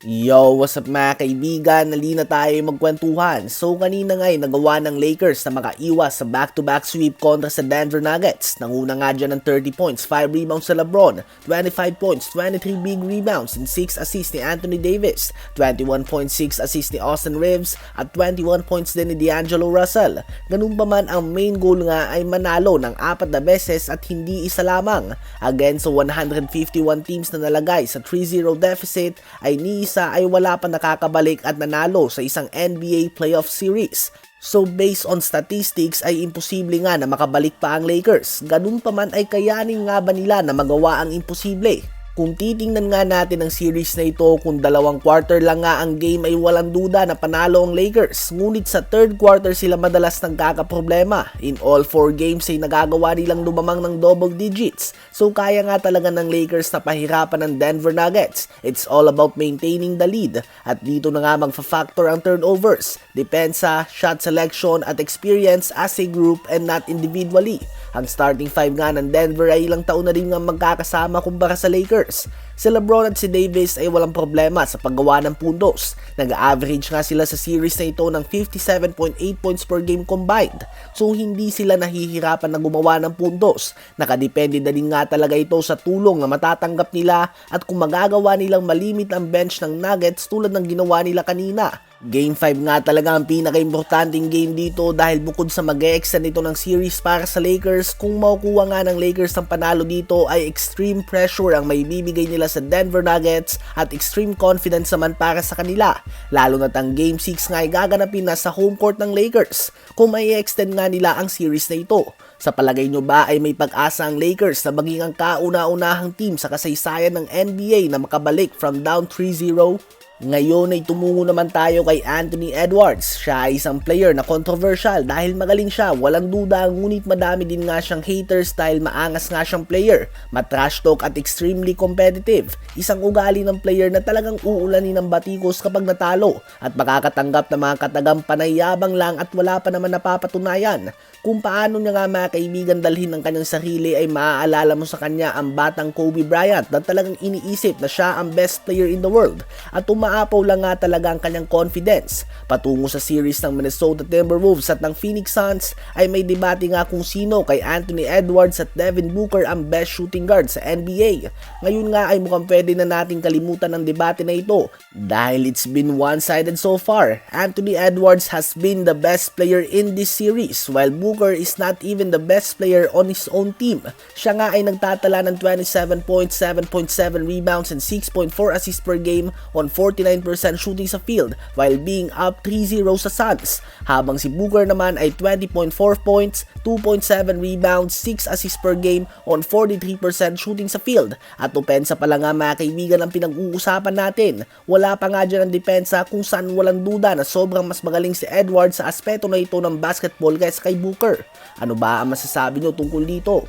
Yo, what's up mga kaibigan? Nalina tayo magkwentuhan. So kanina nga ay nagawa ng Lakers na makaiwas sa back-to-back sweep kontra sa Denver Nuggets. Nanguna nga dyan ng 30 points, 5 rebounds sa LeBron, 25 points, 23 big rebounds, and 6 assists ni Anthony Davis, 21.6 assists ni Austin Reeves, at 21 points din ni D'Angelo Russell. Ganun pa man, ang main goal nga ay manalo ng 4 na beses at hindi isa lamang. Again sa 151 teams na nalagay sa 3-0 deficit ay ni isa ay wala pa nakakabalik at nanalo sa isang NBA playoff series. So based on statistics ay imposible nga na makabalik pa ang Lakers. Ganun pa man ay kayanin nga ba nila na magawa ang imposible? Kung titingnan nga natin ang series na ito, kung dalawang quarter lang nga ang game ay walang duda na panalo ang Lakers. Ngunit sa third quarter sila madalas nagkakaproblema. In all 4 games ay nagagawa nilang lumamang ng double digits. So kaya nga talaga ng Lakers na pahirapan ng Denver Nuggets. It's all about maintaining the lead. At dito na nga magfa-factor ang turnovers, depensa, shot selection at experience as a group and not individually. Ang starting 5 nga ng Denver ay ilang taon na rin nga magkakasama kumpara sa Lakers. Si LeBron at si Davis ay walang problema sa paggawa ng puntos. Nag-average nga sila sa series na ito ng 57.8 points per game combined. So hindi sila nahihirapan na gumawa ng puntos. Nakadepende na din nga talaga ito sa tulong na matatanggap nila at kung magagawa nilang malimit ang bench ng Nuggets tulad ng ginawa nila kanina. Game 5 nga talaga ang pinaka-importanting game dito dahil bukod sa mag-e-extend ito ng series para sa Lakers, kung makukuha nga ng Lakers ang panalo dito ay extreme pressure ang may bibigay nila sa Denver Nuggets at extreme confidence naman para sa kanila. Lalo na't ang Game 6 nga ay gaganapin na sa home court ng Lakers kung may extend nga nila ang series na ito. Sa palagay nyo ba ay may pag-asa ang Lakers na maging ang kauna-unahang team sa kasaysayan ng NBA na makabalik from down 3-0? Ngayon ay tumungo naman tayo kay Anthony Edwards. Siya ay isang player na controversial dahil magaling siya, walang duda, ngunit madami din nga siyang haters dahil maangas nga siyang player, matrash talk at extremely competitive. Isang ugali ng player na talagang uulanin ng batikos kapag natalo at makakatanggap ng mga katagang panayabang lang at wala pa naman napapatunayan. Kung paano niya nga mga kaibigan dalhin ng kanyang sarili ay maaalala mo sa kanya ang batang Kobe Bryant na talagang iniisip na siya ang best player in the world at umaapaw lang nga talaga ang kanyang confidence. Patungo sa series ng Minnesota Timberwolves at ng Phoenix Suns ay may debate nga kung sino kay Anthony Edwards at Devin Booker ang best shooting guard sa NBA. Ngayon nga ay mukhang pwede na nating kalimutan ang debate na ito dahil it's been one-sided so far. Anthony Edwards has been the best player in this series while Booker is not even the best player on his own team. Siya nga ay nagtatala ng 27 points, 7.7 rebounds and 6.4 assists per game on 49% shooting sa field while being up 3-0 sa Suns. Habang si Booker naman ay 20.4 points, 2.7 rebounds, 6 assists per game on 43% shooting sa field. At opensa pala nga mga kaibigan ang pinag-uusapan natin. Wala pa nga dyan ang depensa kung saan walang duda na sobrang mas magaling si Edwards sa aspeto na ito ng basketball kaysa kay Booker. Ano ba ang masasabi nyo tungkol dito?